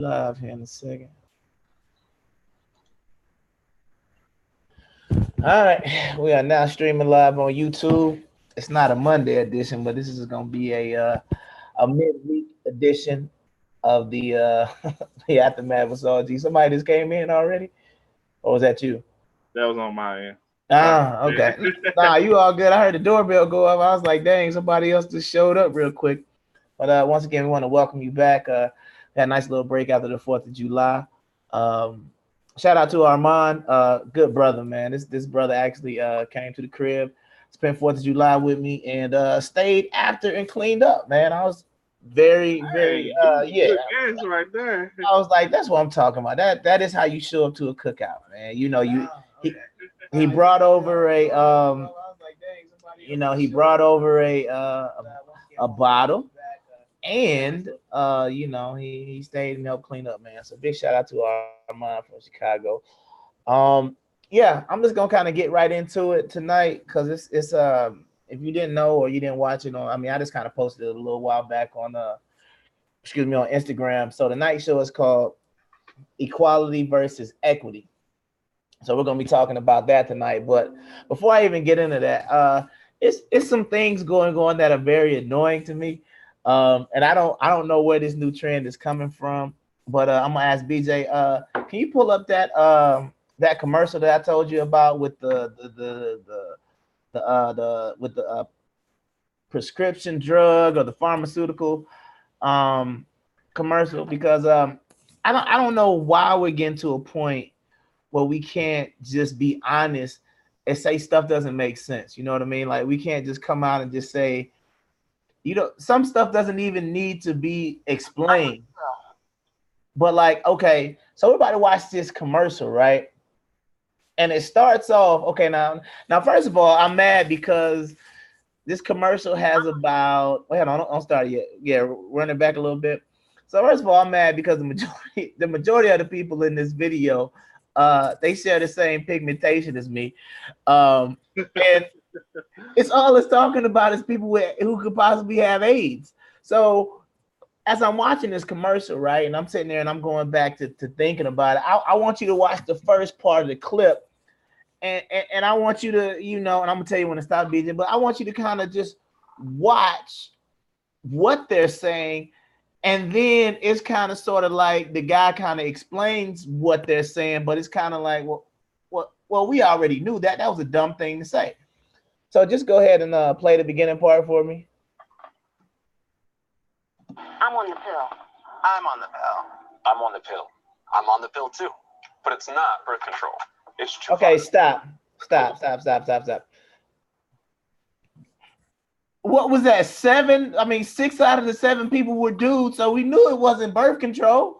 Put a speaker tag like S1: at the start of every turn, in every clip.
S1: Live here in a second. All right, we are now streaming live on YouTube. It's not a Monday edition, but this is going to be a midweek edition of the the aftermath with Saul G. Somebody just came in already, or was that you?
S2: That was on my end. Sorry.
S1: Ah, okay. Nah, you all good. I heard the doorbell go up. I was like, dang, somebody else just showed up real quick. But once again, we want to welcome you back. Had a nice little break after the 4th of July. Um, Shout out to Armand, good brother, man. This brother actually came to the crib, spent 4th of July with me, and stayed after and cleaned up, man. I was very
S2: Hey, good,
S1: yeah.
S2: good answer right there.
S1: I was like, that's what I'm talking about. That is how you show up to a cookout, man. You know, he brought over he brought over a bottle, and he stayed and helped clean up, man. So big shout out to Armand from Chicago. Yeah, I'm just gonna kind of get right into it tonight because it's if you didn't know or you didn't watch it on, I mean, I just kind of posted it a little while back on on Instagram. So the night show is called Equality versus Equity. So we're gonna be talking about that tonight. But before I even get into that, it's some things going on that are very annoying to me. And I don't know where this new trend is coming from, but I'm gonna ask BJ. Can you pull up that commercial that I told you about with the with the prescription drug or the pharmaceutical um commercial? Because I don't know why we're getting to a point where we can't just be honest and say stuff doesn't make sense. You know what I mean? Like we can't just come out and just say, some stuff doesn't even need to be explained. But like, okay, so we're about to watch this commercial, right? And it starts off, okay, now first of all, I'm mad because this commercial has about wait, hold on, don't start yet. Yeah, running back a little bit. So first of all, I'm mad because the majority of the people in this video, they share the same pigmentation as me. And it's talking about is people who could possibly have AIDS. So as I'm watching this commercial, right, and I'm sitting there and I'm going back to thinking about it, I want you to watch the first part of the clip, and I want you to, and I'm gonna tell you when to stop, BJ, but I want you to kind of just watch what they're saying, and then it's kind of sort of like the guy kind of explains what they're saying, but it's kind of like, well, we already knew that. That was a dumb thing to say. So just go ahead and play the beginning part for me.
S3: I'm on the pill. I'm on the pill. I'm on the pill. I'm on the pill too. But it's not birth control. It's true.
S1: Okay, stop. What was that? 7? I mean, 6 out of the 7 people were dudes, so we knew it wasn't birth control.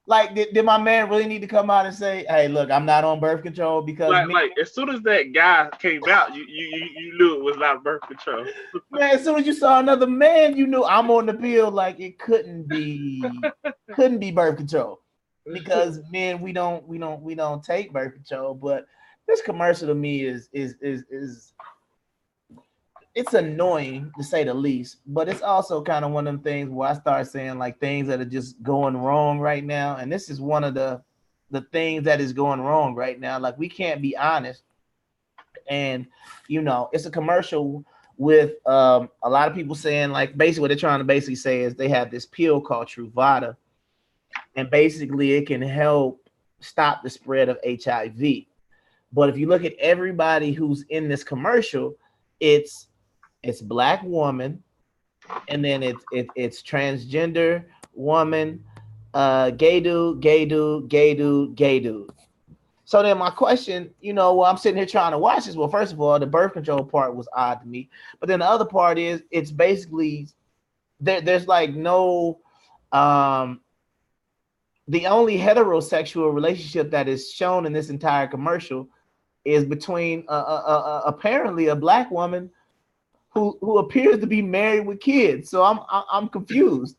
S1: Like, did my man really need to come out and say, "Hey, look, I'm not on birth control"? Because
S2: like as soon as that guy came out, you knew it was not birth control.
S1: Man, as soon as you saw another man, you knew I'm on the pill. Like it couldn't be birth control because men we don't take birth control. But this commercial to me is it's annoying to say the least, but it's also kind of one of them things where I start saying like things that are just going wrong right now, and this is one of the things that is going wrong right now. Like we can't be honest, and it's a commercial with a lot of people saying like basically what they're trying to basically say is they have this pill called Truvada, and basically it can help stop the spread of HIV. But if you look at everybody who's in this commercial, it's black woman, and then it's transgender woman, gay dude, gay dude, gay dude, gay dude. So then my question, I'm sitting here trying to watch this. Well, first of all, the birth control part was odd to me, but then the other part is it's basically there's like no the only heterosexual relationship that is shown in this entire commercial is between apparently a black woman who appears to be married with kids. So I'm confused.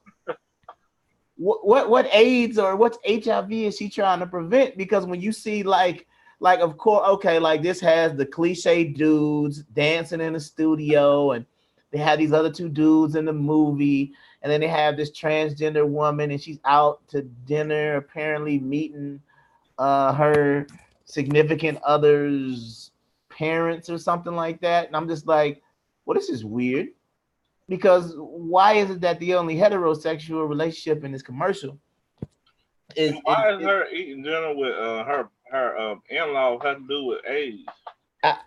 S1: What AIDS or what's HIV is she trying to prevent? Because when you see like of course, okay, like this has the cliche dudes dancing in the studio, and they had these other 2 dudes in the movie, And then they have this transgender woman, and she's out to dinner, apparently meeting her significant other's parents or something like that. And I'm just like, well, this is weird. Because why is it that the only heterosexual relationship in this commercial is
S2: why is her eating dinner with her in-law had to do with age?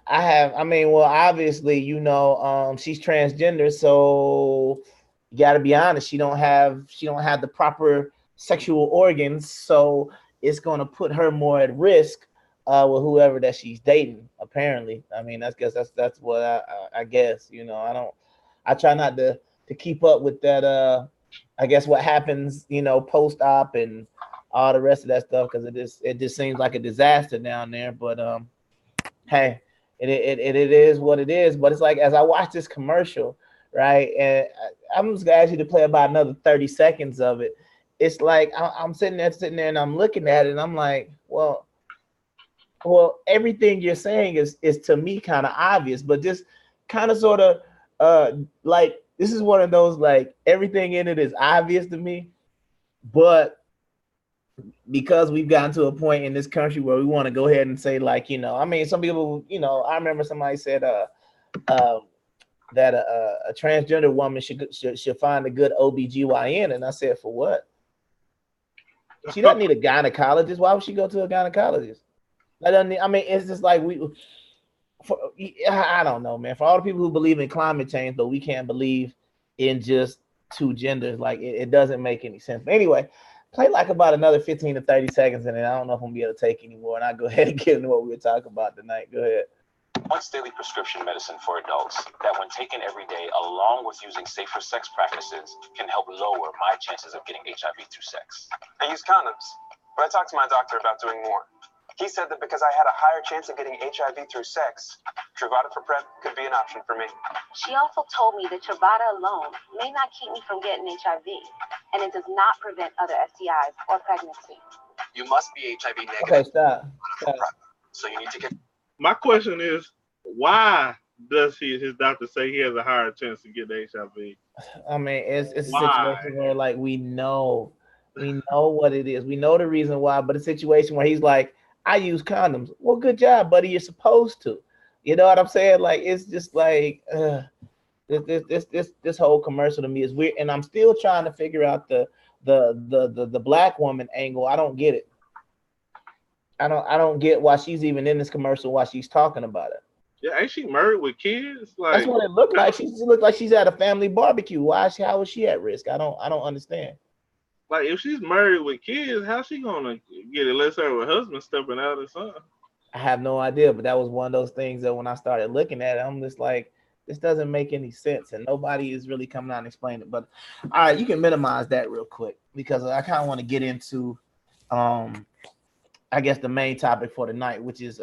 S1: I mean, well, obviously, she's transgender, so you got to be honest. She don't have the proper sexual organs, so it's going to put her more at risk with whoever that she's dating. Apparently, I mean, that's what I guess. I try not to keep up with that. I guess what happens, post-op and all the rest of that stuff, because it just seems like a disaster down there. But hey, it is what it is. But it's like, as I watch this commercial, right, and I'm just gonna ask you to play about another 30 seconds of it. It's like I'm sitting there and I'm looking at it and I'm like, well, everything you're saying is to me kind of obvious, but just kind of sort of like, this is one of those, like, everything in it is obvious to me, but because we've gotten to a point in this country where we want to go ahead and say, like, I mean, some people, I remember somebody said that a transgender woman should find a good OBGYN, and I said, for what? She doesn't need a gynecologist. Why would she go to a gynecologist? I mean, it's just like I don't know, man. For all the people who believe in climate change, but we can't believe in just two genders, like, it doesn't make any sense. But anyway, play like about another 15 to 30 seconds, and then I don't know if I'm gonna be able to take anymore. And I'll go ahead and get into what we were talking about tonight. Go ahead.
S3: Once daily prescription medicine for adults that, when taken every day along with using safer sex practices, can help lower my chances of getting HIV through sex. I use condoms, but I talked to my doctor about doing more. He said that because I had a higher chance of getting HIV through sex, Truvada for PrEP could be an option for me.
S4: She also told me that Truvada alone may not keep me from getting HIV, and it does not prevent other STIs or pregnancy.
S3: You must be HIV negative.
S1: Okay, stop.
S3: So you need to get...
S2: My question is, why does his doctor say he has a higher chance to get HIV?
S1: I mean, it's a situation where, like, we know what it is. We know the reason why, but a situation where he's like, I use condoms. Well, good job, buddy. You're supposed to. You know what I'm saying? Like, it's just like this whole commercial to me is weird, and I'm still trying to figure out the black woman angle. I don't get it. I don't get why she's even in this commercial, why she's talking about it.
S2: Yeah, ain't she married with kids? Like,
S1: that's what it looked like. She looked like she's at a family barbecue. How is she at risk? I don't understand.
S2: Like, if she's married with kids, how's she gonna get it? Let's say her husband stepping out or something.
S1: I have no idea, but that was one of those things that when I started looking at it, I'm just like, this doesn't make any sense, and nobody is really coming out and explaining it. But all right, you can minimize that real quick, because I kind of want to get into I guess the main topic for tonight, which is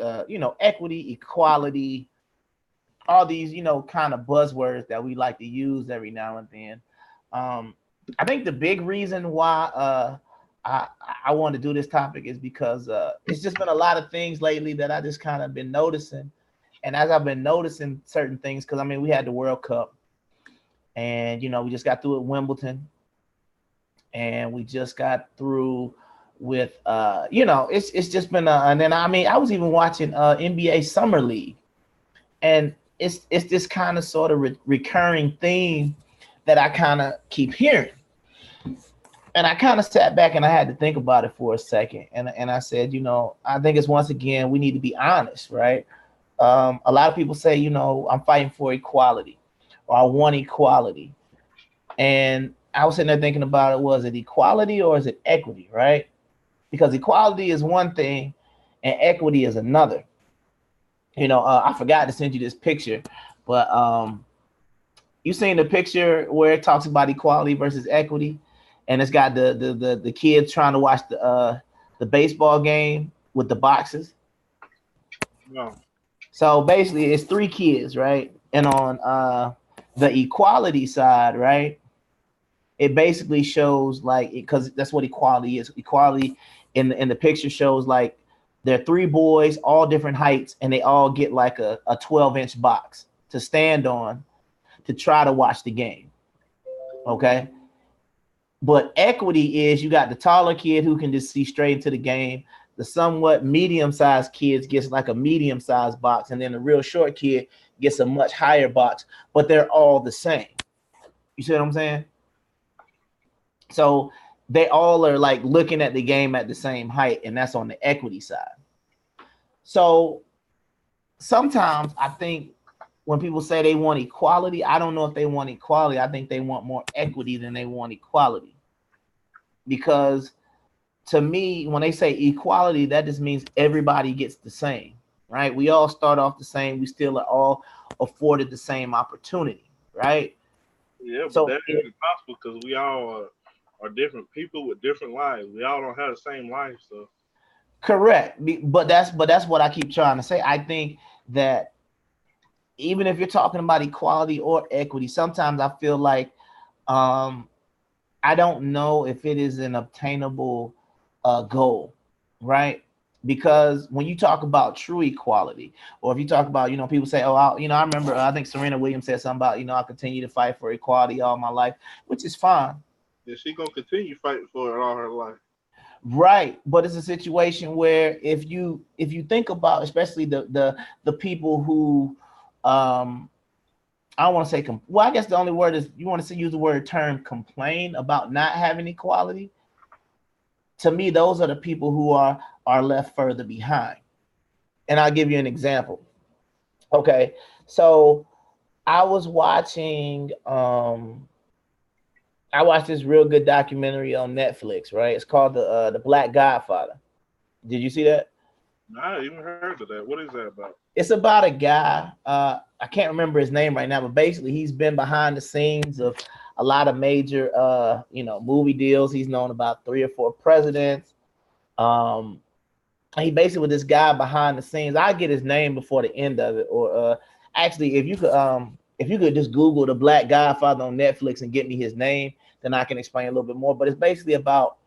S1: equity, equality, all these kind of buzzwords that we like to use every now and then. I think the big reason why I want to do this topic is because it's just been a lot of things lately that I just kind of been noticing. And as I've been noticing certain things, because I mean, we had the World Cup, and we just got through at Wimbledon, and we just got through with it's just been and then I mean, I was even watching NBA Summer League, and it's this kind of sort of recurring theme that I kind of keep hearing. And I kind of sat back and I had to think about it for a second. And I said, I think it's, once again, we need to be honest, right? A lot of people say, I'm fighting for equality, or I want equality. And I was sitting there thinking about it, was it equality or is it equity, right? Because equality is one thing and equity is another. I forgot to send you this picture, but you seen the picture where it talks about equality versus equity, and it's got the kids trying to watch the baseball game with the boxes.
S2: No.
S1: So basically, it's three kids, right? And on the equality side, right, it basically shows, like, because that's what equality is. Equality in the picture shows like there are three boys, all different heights, and they all get like a 12-inch box to stand on to try to watch the game. Okay. But equity is you got the taller kid who can just see straight into the game. The somewhat medium-sized kids gets like a medium-sized box, and then the real short kid gets a much higher box, but they're all the same. You see what I'm saying? So they all are like looking at the game at the same height, and that's on the equity side. So sometimes I think when people say they want equality, I don't know if they want equality. I think they want more equity than they want equality. Because to me, when they say equality, that just means everybody gets the same, right? We all start off the same. We still are all afforded the same opportunity, right?
S2: Yeah, but
S1: So
S2: that isn't possible because we all are different people with different lives. We all don't have the same life, so.
S1: correct. But that's what I keep trying to say. I think that even if you're talking about equality or equity, sometimes I feel like I don't know if it is an obtainable goal, right? Because when you talk about true equality, or if you talk about, people say, oh, I remember, I think Serena Williams said something about, I'll continue to fight for equality all my life, which is fine.
S2: Yeah, she's going to continue fighting for it all her life.
S1: Right. But it's a situation where if you think about, especially the people who, I don't want to say, I guess the only word is you want to use the word term complain about not having equality. To me, those are the people who are left further behind. And I'll give you an example. Okay, so I was watching, I watched this real good documentary on Netflix, right? It's called the Black Godfather. Did you see that?
S2: No, I even heard of that. What is that about?
S1: It's about a guy. I can't remember his name right now, but basically he's been behind the scenes of a lot of major, movie deals. He's known about 3 or 4 presidents. He basically was this guy behind the scenes. I'll get his name before the end of it, or actually, if you could just Google the Black Godfather on Netflix and get me his name, then I can explain a little bit more. But it's basically about,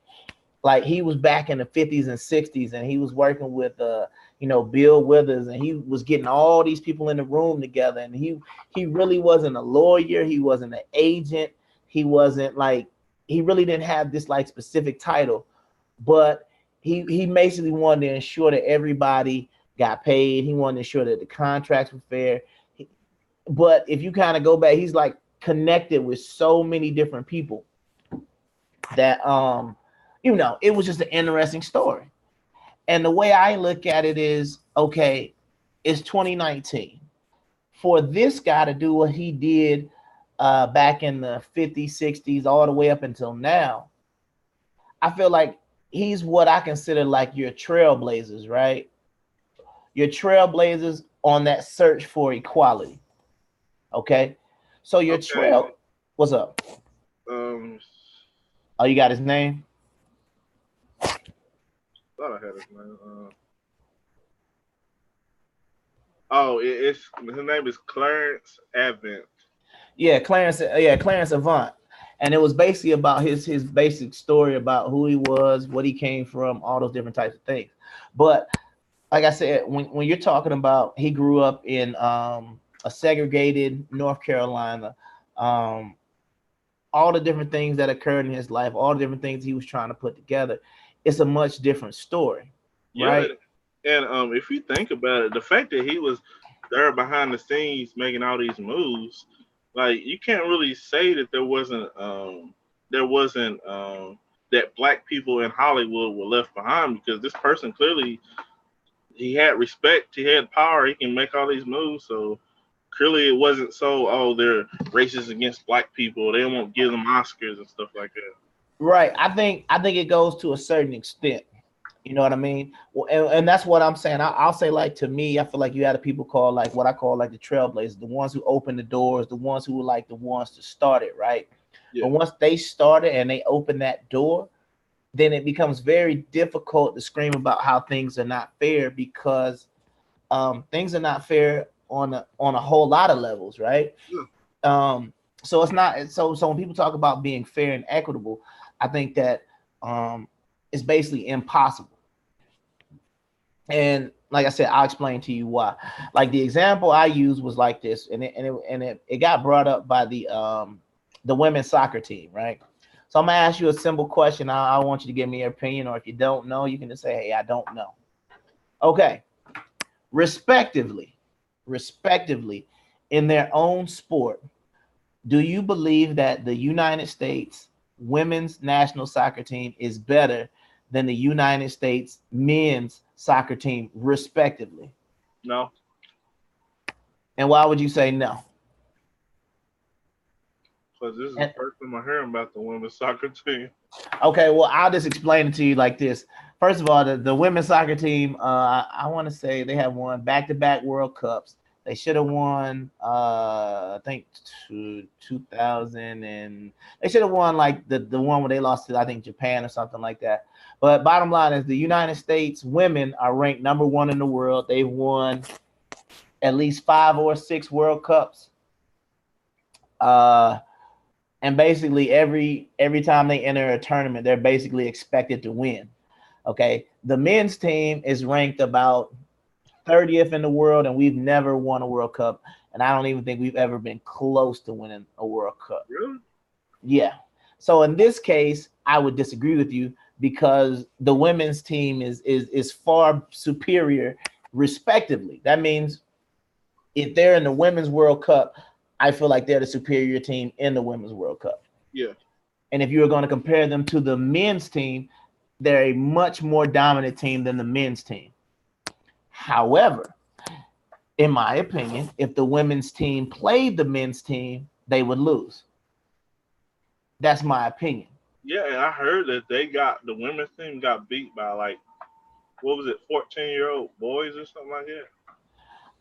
S1: like, he was back in the 50s and 60s, and he was working with Bill Withers, and he was getting all these people in the room together, and he really wasn't a lawyer, he wasn't an agent, he really didn't have this like specific title, but he basically wanted to ensure that everybody got paid. He wanted to ensure that the contracts were fair. But if you kind of go back, he's like connected with so many different people that it was just an interesting story. And the way I look at it is, okay, it's 2019. For this guy to do what he did back in the 50s, 60s, all the way up until now, I feel like he's what I consider like your trailblazers, right? Your trailblazers on that search for equality. Okay? So your trail, what's up? Oh, you got his name?
S2: Thought I had his name. His name is Clarence Avant.
S1: Yeah, Clarence Avant. And it was basically about his basic story about who he was, what he came from, all those different types of things. But like I said, when you're talking about, he grew up in a segregated North Carolina, all the different things that occurred in his life, all the different things he was trying to put together, it's a much different story, right?
S2: And if you think about it, the fact that he was there behind the scenes making all these moves, like, you can't really say that there wasn't that black people in Hollywood were left behind, because this person clearly, he had respect, he had power, he can make all these moves. So clearly it wasn't they're racist against black people, they won't give them Oscars and stuff like that.
S1: Right. I think it goes to a certain extent. You know what I mean? Well, and that's what I'm saying. I'll say, like, to me, I feel like you had the people called, like, what I call like the trailblazers, the ones who open the doors, the ones who were like the ones to start it, right? Yeah. But once they started and they open that door, then it becomes very difficult to scream about how things are not fair, because things are not fair on a whole lot of levels, right? Yeah. So it's not so when people talk about being fair and equitable, I think that it's basically impossible. And like I said, I'll explain to you why. Like, the example I used was like this, and it got brought up by the women's soccer team, right? So I'm gonna ask you a simple question. I want you to give me your opinion, or if you don't know, you can just say, "Hey, I don't know." Okay. Respectively, in their own sport, do you believe that the United States women's national soccer team is better than the United States men's soccer team, respectively?
S2: No.
S1: And why would you say no?
S2: Because this is the first time I'm hearing about the women's soccer team.
S1: Okay, well, I'll just explain it to you like this. First of all, the women's soccer team, I want to say they have won back-to-back World Cups. They should have won, I think, 2000, and they should have won like the one where they lost to, I think, Japan or something like that. But bottom line is the United States women are ranked number 1 in the world. They've won at least 5 or 6 World Cups. And basically every time they enter a tournament, they're basically expected to win. Okay. The men's team is ranked about 30th in the world, and we've never won a World Cup. And I don't even think we've ever been close to winning a World Cup.
S2: Really?
S1: Yeah. So in this case, I would disagree with you because the women's team is far superior, respectively. That means if they're in the Women's World Cup, I feel like they're the superior team in the Women's World Cup.
S2: Yeah.
S1: And if you were going to compare them to the men's team, they're a much more dominant team than the men's team. However, in my opinion, if the women's team played the men's team, they would lose. That's my opinion.
S2: Yeah, and I heard that the women's team got beat by like, what was it, 14-year-old boys or something like that?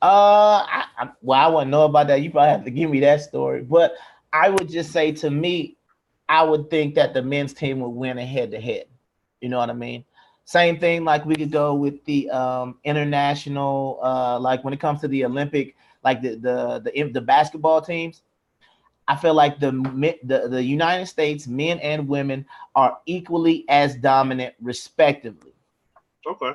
S1: I wouldn't know about that. You probably have to give me that story. But I would just say, to me, I would think that the men's team would win a head-to-head. You know what I mean? Same thing, like we could go with the international, like when it comes to the Olympic, like the basketball teams. I feel like the United States men and women are equally as dominant, respectively.
S2: Okay.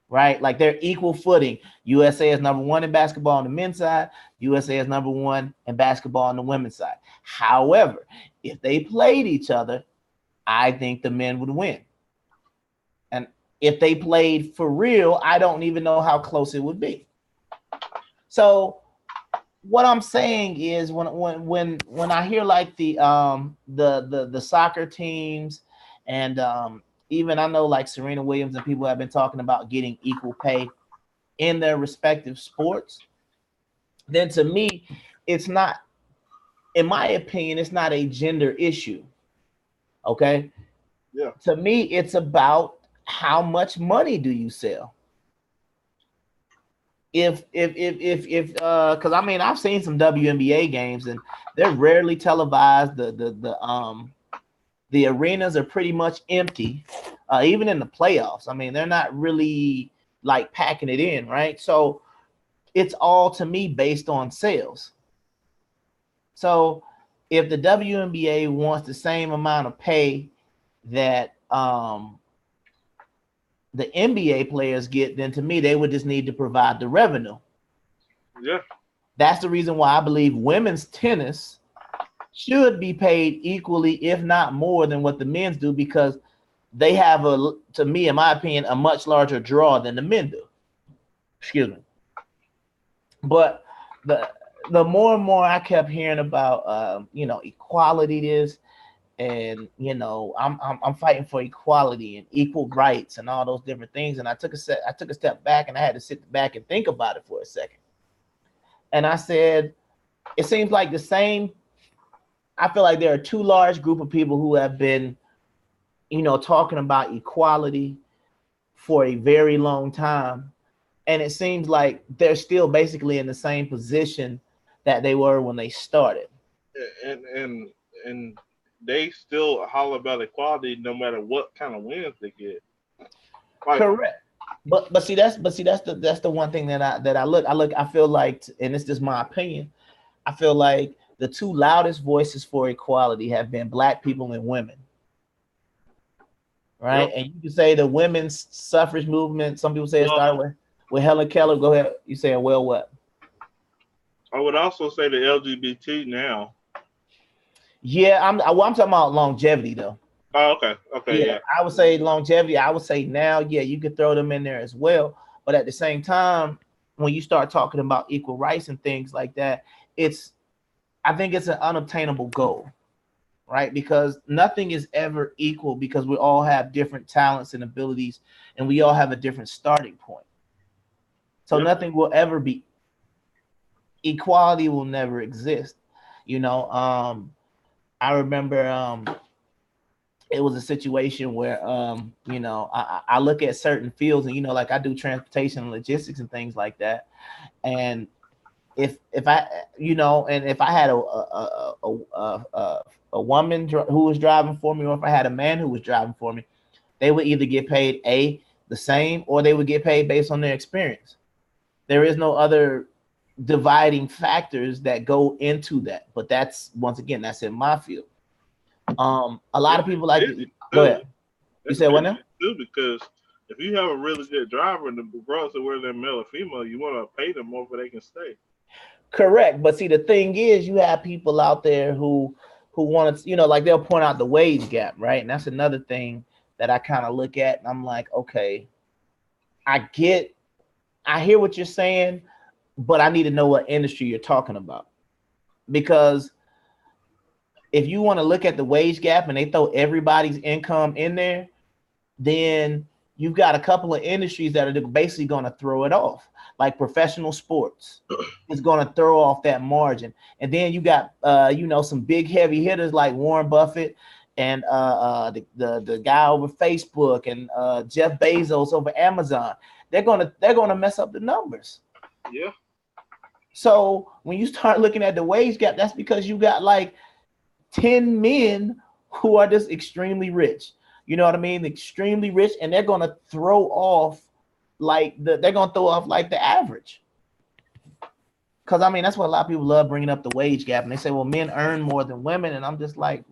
S1: Right? Like they're equal footing. USA is number 1 in basketball on the men's side. USA is number 1 in basketball on the women's side. However, if they played each other, I think the men would win. And if they played for real, I don't even know how close it would be. So what I'm saying is when I hear like the soccer teams and even I know like Serena Williams and people have been talking about getting equal pay in their respective sports, then to me, it's not, in my opinion, it's not a gender issue. Okay.
S2: Yeah.
S1: To me, it's about how much money do you sell? If because I mean I've seen some WNBA games and they're rarely televised. The arenas are pretty much empty, even in the playoffs. I mean, they're not really like packing it in, right? So it's all, to me, based on sales. So if the WNBA wants the same amount of pay that the NBA players get, then to me, they would just need to provide the revenue.
S2: Yeah.
S1: That's the reason why I believe women's tennis should be paid equally, if not more, than what the men's do, because they have to me, in my opinion, a much larger draw than the men do. Excuse me. But the more and more I kept hearing about equality this, and I'm fighting for equality and equal rights and all those different things. And I took a step back and I had to sit back and think about it for a second. And I said, it seems like I feel like there are two large group of people who have been, talking about equality for a very long time. And it seems like they're still basically in the same position that they were when they started.
S2: And they still holler about equality no matter what kind of wins they get.
S1: Correct. But see that's the one thing that I feel like, and it's just my opinion, I feel like the two loudest voices for equality have been Black people and women. Right? Yep. And you can say the women's suffrage movement, some people say it started with Helen Keller. Go ahead. You saying, what?
S2: I would also say the LGBT now.
S1: Yeah, I'm talking about longevity though.
S2: Oh, okay. Okay,
S1: Yeah,
S2: yeah.
S1: I would say longevity. I would say now, yeah, you could throw them in there as well. But at the same time, when you start talking about equal rights and things like that, I think it's an unobtainable goal, right? Because nothing is ever equal because we all have different talents and abilities and we all have a different starting point. So
S2: Yep.
S1: nothing will ever be equality will never exist. You know, I remember it was a situation where I look at certain fields and like I do transportation and logistics and things like that. And if I and if I had a woman who was driving for me, or if I had a man who was driving for me, they would either get paid the same, or they would get paid based on their experience. There is no other dividing factors that go into that. But that's, once again, that's in my field. A lot of people like to go ahead. You said what now?
S2: Too, because if you have a really good driver, and regardless of whether they're male or female, you want to pay them more so they can stay.
S1: Correct. But see, the thing is, you have people out there who want to, like they'll point out the wage gap, right? And that's another thing that I kind of look at, and I'm like, okay, I hear what you're saying, but I need to know what industry you're talking about. Because if you want to look at the wage gap and they throw everybody's income in there, then you've got a couple of industries that are basically going to throw it off. Like professional sports is going to throw off that margin. And then you got, some big heavy hitters like Warren Buffett and the guy over Facebook and Jeff Bezos over Amazon. They're gonna mess up the numbers.
S2: Yeah.
S1: So when you start looking at the wage gap, that's because you got like 10 men who are just extremely rich. You know what I mean? Extremely rich, and they're gonna throw off like the average. Because I mean, that's what a lot of people love bringing up, the wage gap, and they say, well, men earn more than women, and I'm just like,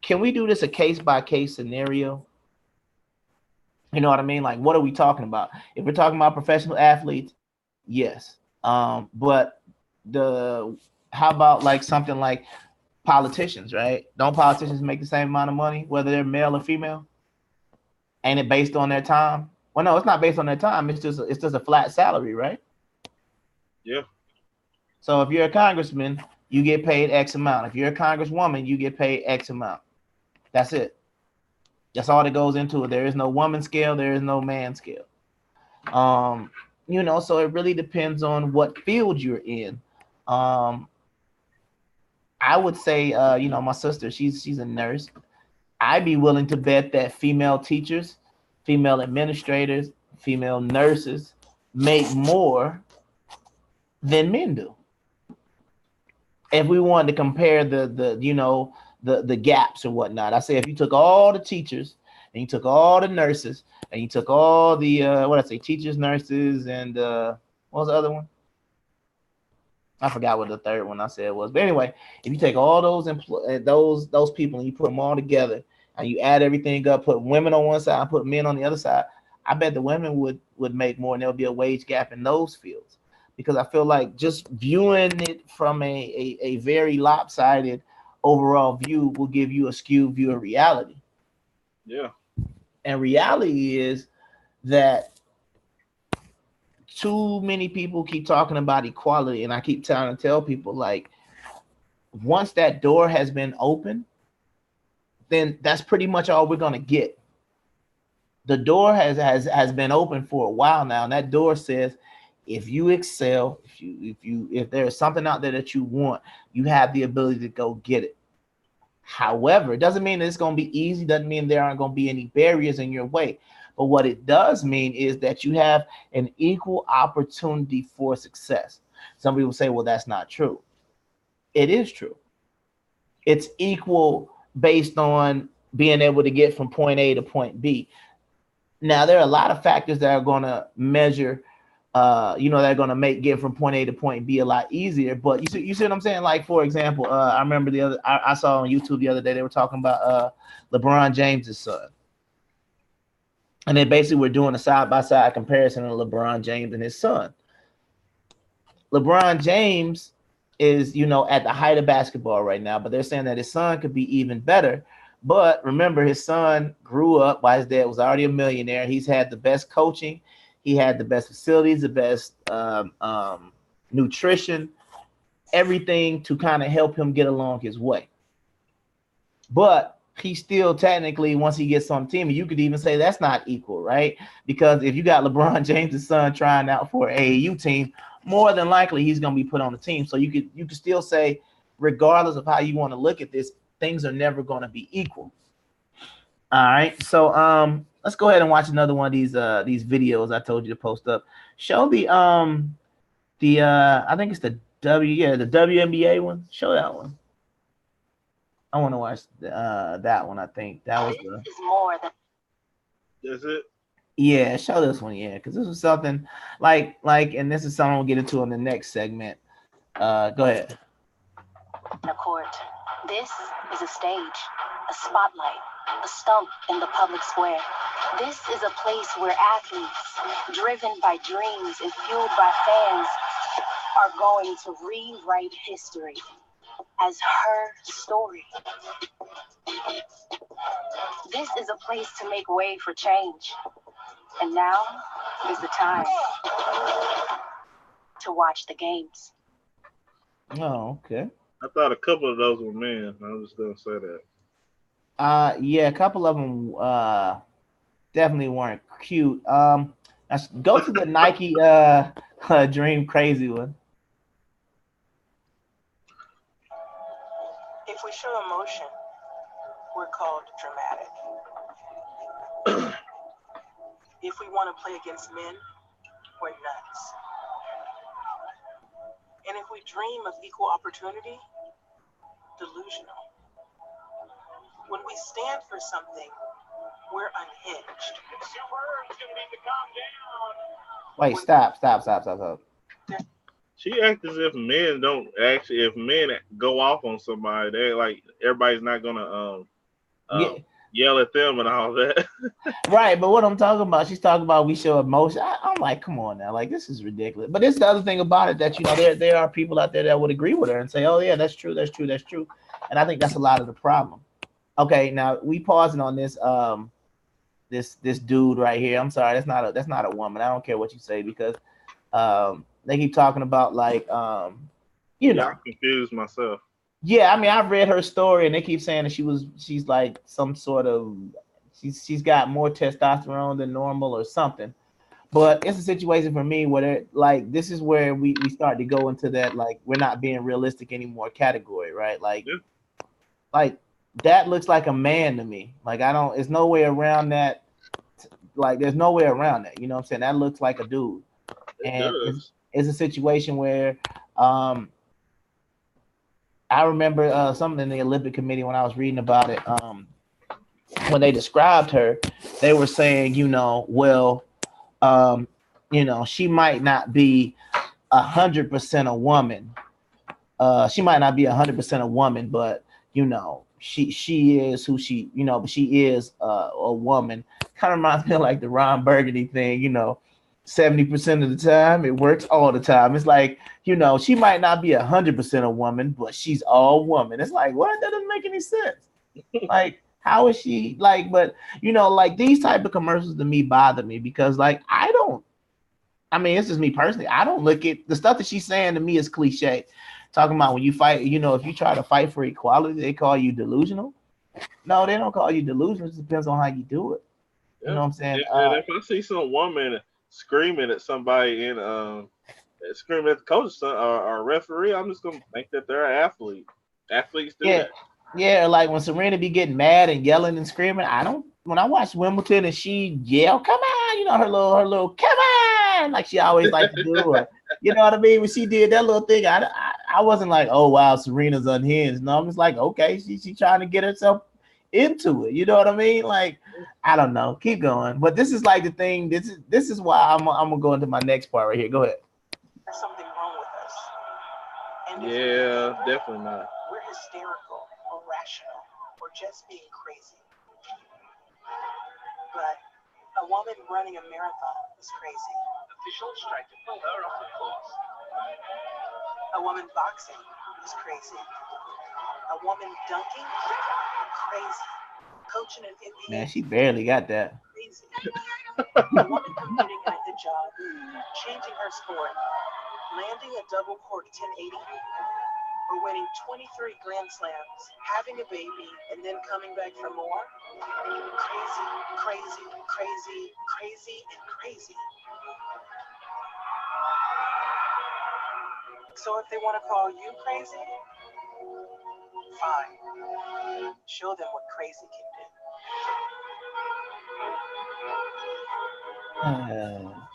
S1: can we do this a case by case scenario? You know what I mean? Like, what are we talking about? If we're talking about professional athletes, yes. But how about like something like politicians, right? Don't politicians make the same amount of money, whether they're male or female? Ain't it based on their time? Well, no, it's not based on their time. It's just a flat salary, right?
S2: Yeah.
S1: So if you're a congressman, you get paid X amount. If you're a congresswoman, you get paid X amount. That's it. That's all that goes into it. There is no woman scale. There is no man scale. So it really depends on what field you're in. I would say, my sister, she's a nurse. I'd be willing to bet that female teachers, female administrators, female nurses make more than men do. If we wanted to compare the gaps and whatnot, I say if you took all the teachers and you took all the nurses and you took all the teachers, nurses, and what was the other one? I forgot what the third one I said was. But anyway, if you take all those those people and you put them all together and you add everything up, put women on one side, put men on the other side, I bet the women would make more, and there'll be a wage gap in those fields. Because I feel like just viewing it from a very lopsided overall view will give you a skewed view of reality.
S2: Yeah.
S1: And reality is that too many people keep talking about equality, and I keep trying to tell people, like, once that door has been opened, then that's pretty much all we're gonna get. The door has been open for a while now, and that door says, if you excel, if there's something out there that you want, you have the ability to go get it. However, it doesn't mean that it's going to be easy. Doesn't mean there aren't going to be any barriers in your way. But what it does mean is that you have an equal opportunity for success. Some people say, well, that's not true. It is true. It's equal based on being able to get from point A to point B. Now, there are a lot of factors that are going to measure, they're going to get from point A to point B a lot easier. But you see what I'm saying? Like, for example, I remember I saw on YouTube the other day, they were talking about LeBron James' son. And they basically were doing a side-by-side comparison of LeBron James and his son. LeBron James is, at the height of basketball right now, but they're saying that his son could be even better. But remember, his son grew up while his dad was already a millionaire. He's had the best coaching, he had the best facilities, the best nutrition, everything to kind of help him get along his way. But he still technically, once he gets on the team, you could even say that's not equal, right? Because if you got LeBron James' son trying out for an AAU team, more than likely he's going to be put on the team. So you could still say, regardless of how you want to look at this, things are never going to be equal. All right. So let's go ahead and watch another one of these videos I told you to post up. Show the I think it's the the WNBA one. Show that one. I want to watch that one. I think that was the.
S4: This is more than.
S2: Is it?
S1: Yeah, show this one. Yeah, because this was something like, and this is something we'll get into in the next segment. Go ahead.
S4: A court. This is a stage, a spotlight, a stump in the public square. This is a place where athletes, driven by dreams and fueled by fans, are going to rewrite history as her story. This is a place to make way for change. And now is the time to watch the games.
S1: Oh, okay.
S2: I thought a couple of those were men. I was just gonna say that.
S1: Yeah, a couple of them definitely weren't cute. Let's go to the Nike Dream Crazy one.
S5: If we show emotion, we're called dramatic. If we want to play against men, we're nuts. And if we dream of equal opportunity, delusional. When we stand for something, we're unhinged.
S1: Wait, stop.
S2: She acts as if men don't actually. If men go off on somebody, they like everybody's not gonna yell at them and all that.
S1: Right, but what I'm talking about, she's talking about we show emotion. I'm like, come on now, like this is ridiculous. But it's the other thing about it that there are people out there that would agree with her and say, oh yeah, that's true. And I think that's a lot of the problem. Okay, now we pausing on this this dude right here. I'm sorry, that's not a woman. I don't care what you say because they keep talking about like I'm
S2: confused myself.
S1: Yeah, I mean, I've read her story, and they keep saying that she's like some sort of she's got more testosterone than normal or something. But it's a situation for me where like this is where we start to go into that like we're not being realistic anymore category, right? Like, like that looks like a man to me. Like there's no way around that. Like there's no way around that. You know what I'm saying? That looks like a dude, and it's a situation where I remember something in the Olympic Committee when I was reading about it. When they described her, they were saying, she might not be 100% a woman. She might not be 100% a woman, but she is who she, but she is a woman. Kind of reminds me of like the Ron Burgundy thing, 70% of the time it works all the time. It's like, she might not be 100% a woman, but she's all woman. It's like, what? That doesn't make any sense. Like, how is she like, but like these type of commercials to me bother me because like it's just me personally. I don't look at the stuff that she's saying to me is cliche. Talking about when you fight, if you try to fight for equality, they call you delusional. No, they don't call you delusional. It depends on how you do it. You know what I'm saying?
S2: If I see some woman screaming at somebody and screaming at the coach or referee, I'm just gonna think that they're an athlete. Athletes do that.
S1: Yeah, like when Serena be getting mad and yelling and screaming, when I watch Wimbledon and she yell, come on, her little come on, like she always like to do it. You know what I mean? When she did that little thing, I wasn't like, oh wow, Serena's unhinged. No, I'm just like, okay, she trying to get herself into it. You know what I mean? Like, I don't know. Keep going. But this is like the thing. This is why I'm gonna go into my next part right here. Go ahead.
S5: There's something wrong with us. And
S2: yeah, definitely not.
S5: We're hysterical, irrational, or just being crazy. But a woman running a marathon is crazy. Officials tried to pull her off the course. A woman boxing is crazy. A woman dunking, crazy. Coaching an NBA,
S1: Man, she barely got that.
S5: crazy. A woman competing in a hijab, changing her sport, landing a double cork 1080, or winning 23 Grand Slams, having a baby, and then coming back for more. Crazy, crazy, crazy, crazy, and crazy. So if they want to call you crazy, fine. Show them what crazy can do.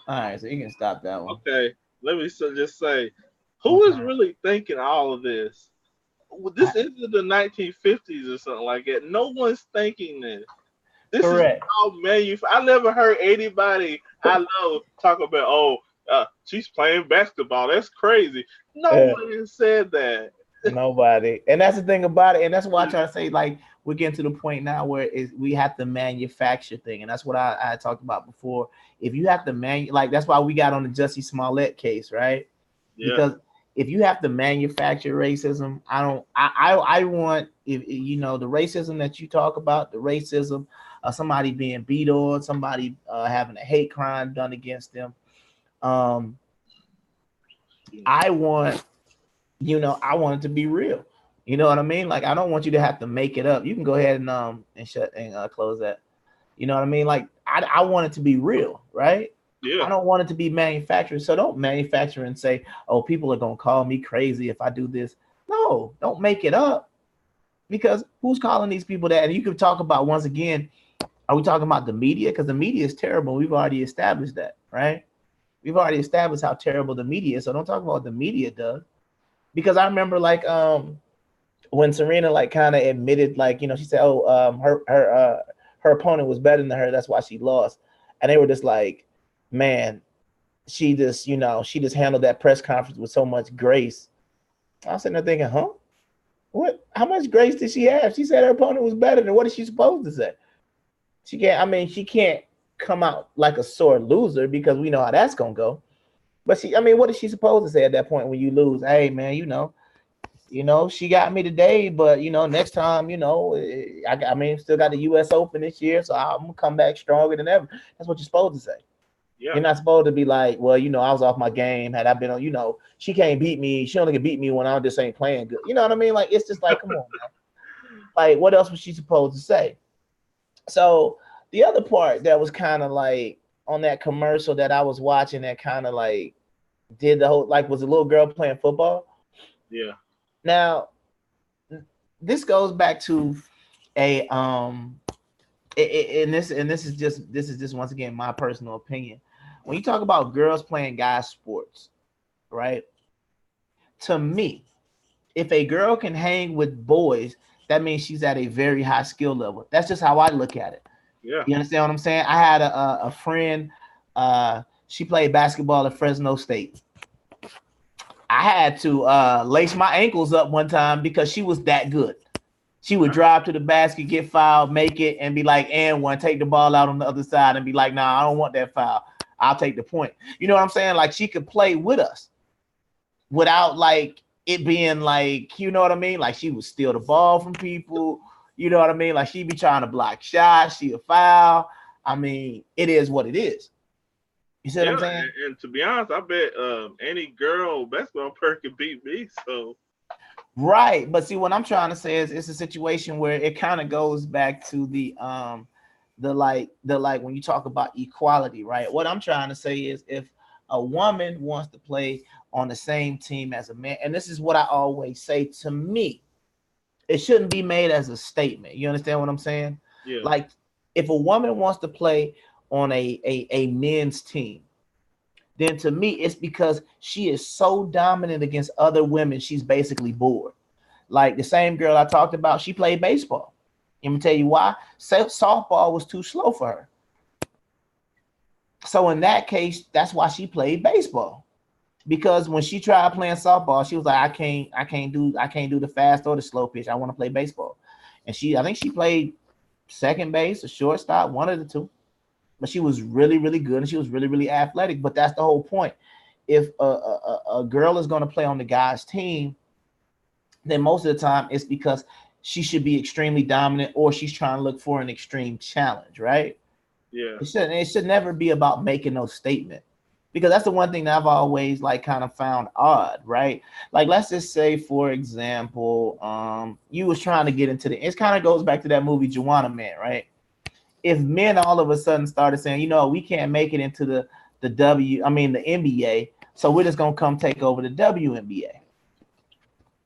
S1: All right, so you can stop that one.
S2: Okay, let me just say, who is really thinking all of this? This isn't the 1950s or something like that. No one's thinking this. This
S1: Correct.
S2: is all I never heard anybody I know talk about, she's playing basketball. That's crazy. No one has said that.
S1: Nobody. And that's the thing about it. And that's why I try to say, like, we're getting to the point now where we have to manufacture thing. And that's what I talked about before. If you have to that's why we got on the Jussie Smollett case, right?
S2: Yeah.
S1: Because if you have to manufacture racism, I want, if you know, the racism that you talk about, the racism of somebody being beat on, somebody having a hate crime done against them. I want it to be real. You know what I mean? Like, I don't want you to have to make it up. You can go ahead and shut and close that. You know what I mean? Like, I want it to be real, right?
S2: Yeah.
S1: I don't want it to be manufactured. So don't manufacture and say, oh, people are going to call me crazy if I do this. No, don't make it up. Because who's calling these people that? And you can talk about, once again, are we talking about the media? Because the media is terrible. We've already established that, right? We've already established how terrible the media is. So don't talk about what the media does. Because I remember, like, when Serena, like, kind of admitted, like, you know, she said, her opponent was better than her. That's why she lost. And they were just like, man, she just handled that press conference with so much grace. I was sitting there thinking, huh? What? How much grace did she have? She said her opponent was better than. What is she supposed to say? She can't come out like a sore loser, because we know how that's gonna go. But what is she supposed to say at that point when you lose? Hey, man, she got me today, but next time, still got the U.S. Open this year, so I'm gonna come back stronger than ever. That's what you're supposed to say. Yeah. You're not supposed to be like, well, I was off my game. Had I been on, she can't beat me. She only can beat me when I just ain't playing good. You know what I mean? Like, it's just like, come on, man. Like, what else was she supposed to say? So the other part that was kind of like on that commercial that I was watching, that kind of like did the whole, like, was a little girl playing football.
S2: Yeah.
S1: Now, this goes back to a this is just once again my personal opinion. When you talk about girls playing guys sports, right? To me, if a girl can hang with boys, that means she's at a very high skill level. That's just how I look at it.
S2: Yeah.
S1: You understand what I'm saying? I had a friend, she played basketball at Fresno State. I had to lace my ankles up one time because she was that good. She would drive to the basket, get fouled, make it, and be like, and one, take the ball out on the other side and be like, nah, I don't want that foul. I'll take the point. You know what I'm saying? Like, she could play with us without, like, it being like, you know what I mean? Like, she would steal the ball from people. You know what I mean? Like, she'd be trying to block shots. She a foul. I mean, it is what it is. You see what I'm saying?
S2: And to be honest, I bet any girl basketball player could beat me. So.
S1: Right. But see, what I'm trying to say is it's a situation where it kind of goes back to the when you talk about equality, right? What I'm trying to say is, if a woman wants to play on the same team as a man, and this is what I always say, to me, it shouldn't be made as a statement. You understand what I'm saying?
S2: Yeah.
S1: Like, if a woman wants to play on a men's team, then to me, it's because she is so dominant against other women, she's basically bored. Like the same girl I talked about, she played baseball. Let me tell you why. Softball was too slow for her. So in that case, that's why she played baseball. Because when she tried playing softball, she was like, I can't do the fast or the slow pitch. I want to play baseball. And I think she played second base or shortstop, one of the two. But she was really, really good, and she was really, really athletic. But that's the whole point. if a girl is going to play on the guy's team, then most of the time it's because she should be extremely dominant or she's trying to look for an extreme challenge, right?
S2: Yeah.
S1: It should never be about making no statement, because that's the one thing that I've always like kind of found odd, right? Like, let's just say, for example, you was trying to get into it kind of goes back to that movie Juwanna Man, right? If men all of a sudden started saying, you know, we can't make it into the NBA, so we're just gonna come take over the WNBA.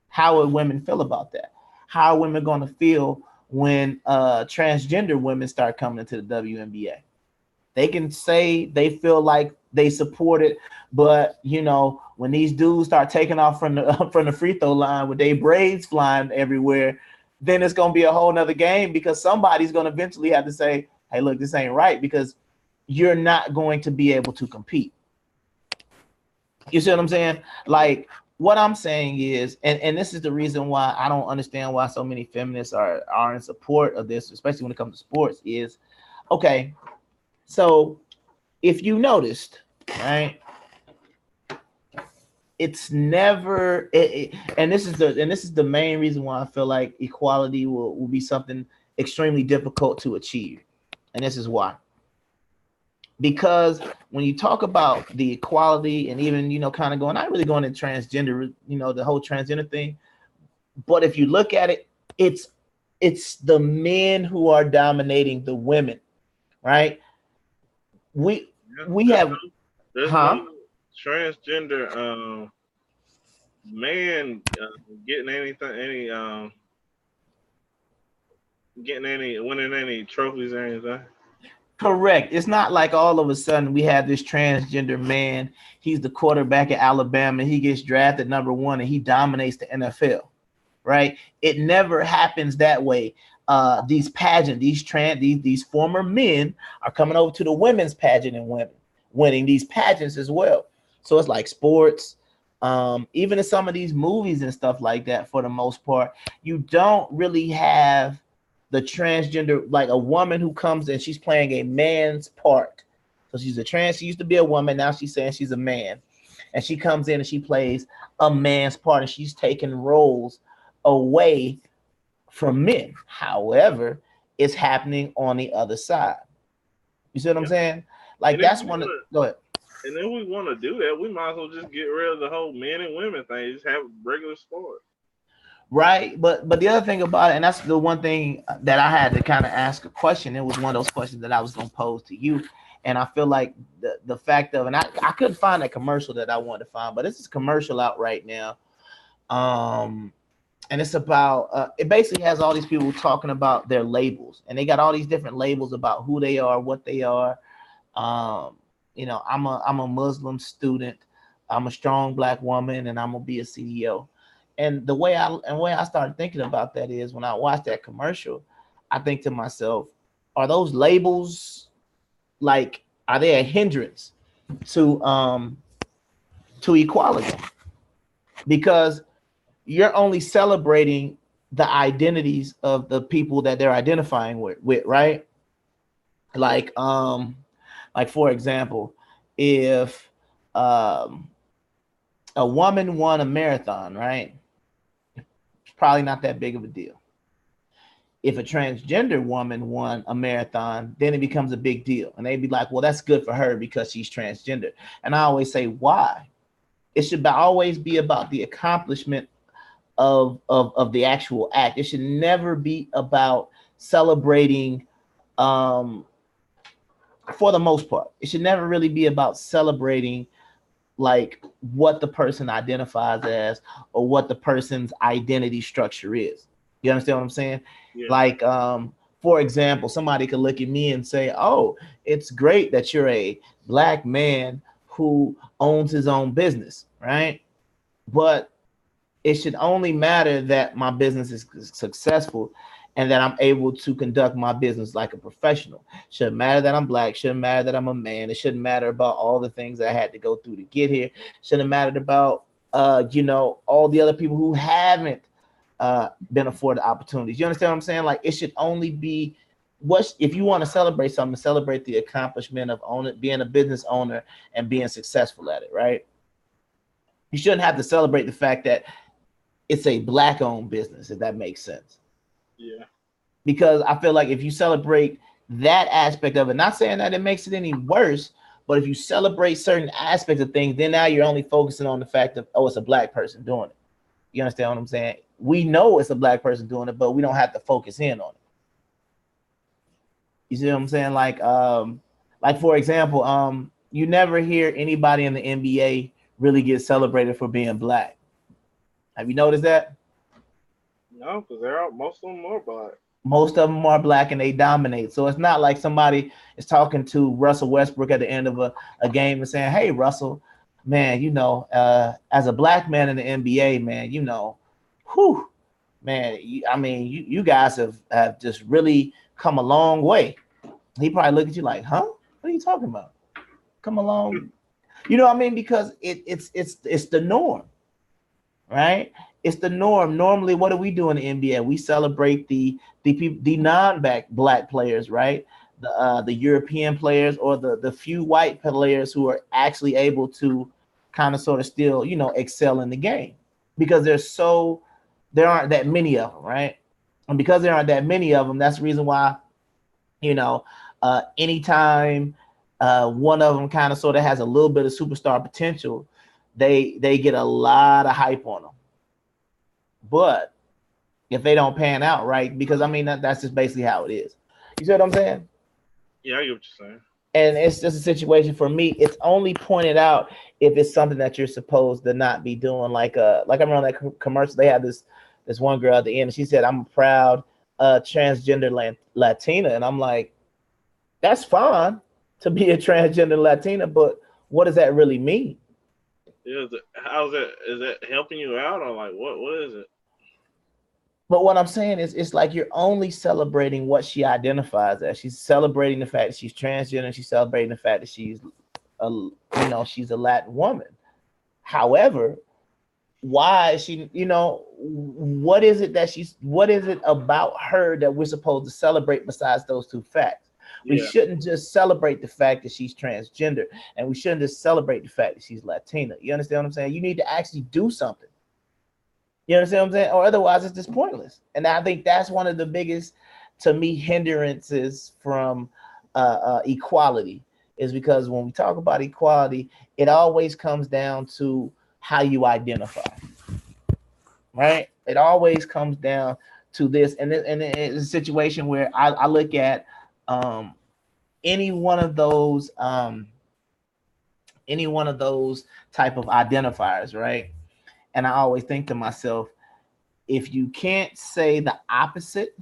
S1: How would women feel about that? How are women gonna feel when transgender women start coming into the WNBA? They can say they feel like they support it, but you know, when these dudes start taking off from the free throw line with their braids flying everywhere, then it's gonna be a whole nother game, because somebody's gonna eventually have to say, hey, look, this ain't right, because you're not going to be able to compete. You see what I'm saying? Like, what I'm saying is, and this is the reason why I don't understand why so many feminists are in support of this, especially when it comes to sports, is okay. So if you noticed, right, it's never and this is the main reason why I feel like equality will be something extremely difficult to achieve. And this is why. Because when you talk about the equality, and even, you know, kind of not really going into transgender, you know, the whole transgender thing, but if you look at it, it's the men who are dominating the women, right? We have
S2: there's no transgender man getting winning any trophies or anything.
S1: Correct. It's not like all of a sudden we have this transgender man. He's the quarterback at Alabama. He gets drafted #1 and he dominates the NFL, right? It never happens that way. These pageant, these former men are coming over to the women's pageant and winning these pageants as well. So it's like sports, even in some of these movies and stuff like that. For the most part, you don't really have the transgender, like a woman who comes and she's playing a man's part. So she used to be a woman, now she's saying she's a man, and she comes in and she plays a man's part, and she's taking roles away from men. However, it's happening on the other side. You see what I'm saying? Like, that's one of, go ahead.
S2: And then we want to do that, we might as well just get rid of the whole men and women thing, just have regular sport.
S1: Right, but the other thing about it, and that's the one thing that I had to kind of ask a question. It was one of those questions that I was going to pose to you, and I feel like the fact of, and I couldn't find a commercial that I wanted to find, but this is a commercial out right now, and it's about it basically has all these people talking about their labels, and they got all these different labels about who they are, what they are. You know, I'm a Muslim student, I'm a strong Black woman, and I'm gonna be a CEO. And the way I started thinking about that is, when I watched that commercial, I think to myself, are those labels, like, are they a hindrance to equality? Because you're only celebrating the identities of the people that they're identifying with, right? Like for example, if a woman won a marathon, right? Probably not that big of a deal. If a transgender woman won a marathon, then it becomes a big deal. And they'd be like, well, that's good for her because she's transgender. And I always say, why? It should always be about the accomplishment of the actual act. It should never be about celebrating, for the most part. It should never really be about celebrating like what the person identifies as or what the person's identity structure is. You understand what I'm saying? Yeah. Like, for example, somebody could look at me and say, oh, it's great that you're a Black man who owns his own business, right? But it should only matter that my business is successful and that I'm able to conduct my business like a professional. Shouldn't matter that I'm Black. Shouldn't matter that I'm a man. It shouldn't matter about all the things I had to go through to get here. Shouldn't matter about, you know, all the other people who haven't been afforded opportunities. You understand what I'm saying? Like, it should only be, if you want to celebrate something, celebrate the accomplishment of being a business owner and being successful at it, right? You shouldn't have to celebrate the fact that it's a Black-owned business, if that makes sense.
S2: Yeah.
S1: Because I feel like if you celebrate that aspect of it, not saying that it makes it any worse, but if you celebrate certain aspects of things, then now you're only focusing on the fact of, oh, it's a Black person doing it. You understand what I'm saying? We know it's a Black person doing it, but we don't have to focus in on it. You see what I'm saying? Like for example, you never hear anybody in the NBA really get celebrated for being Black. Have you noticed that?
S2: No, because most of them are Black.
S1: Most of them are Black and they dominate. So it's not like somebody is talking to Russell Westbrook at the end of a game and saying, hey, Russell, man, as a Black man in the NBA, man, whew, man, you guys have just really come a long way. He probably look at you like, huh? What are you talking about? Come along. You know what I mean? Because it's the norm, right? It's the norm. Normally, what do we do in the NBA? We celebrate the non-Black players, right? The European players or the few white players who are actually able to kind of sort of still, excel in the game, because there aren't that many of them, right? And because there aren't that many of them, that's the reason why, anytime one of them kind of sort of has a little bit of superstar potential, they get a lot of hype on them. But if they don't pan out right, because that's just basically how it is. You see what I'm saying?
S2: Yeah, I get what you're saying.
S1: And it's just a situation for me. It's only pointed out if it's something that you're supposed to not be doing. Like I remember on that commercial, they had this one girl at the end, and she said, "I'm a proud transgender Latina," and I'm like, that's fine to be a transgender Latina, but what does that really mean?
S2: Yeah, how's that? Is that helping you out, or like what is it?
S1: But what I'm saying is, it's like you're only celebrating what she identifies as. She's celebrating the fact that she's transgender. She's celebrating the fact that she's she's a Latin woman. However, why is she, what is it about her that we're supposed to celebrate besides those two facts? We shouldn't just celebrate the fact that she's transgender, and we shouldn't just celebrate the fact that she's Latina. You understand what I'm saying? You need to actually do something. You understand what I'm saying? Or otherwise, it's just pointless. And I think that's one of the biggest, to me, hindrances from equality, is because when we talk about equality, it always comes down to how you identify, right? It always comes down to this. And it's a situation where I look at any one of those type of identifiers, right? And I always think to myself, if you can't say the opposite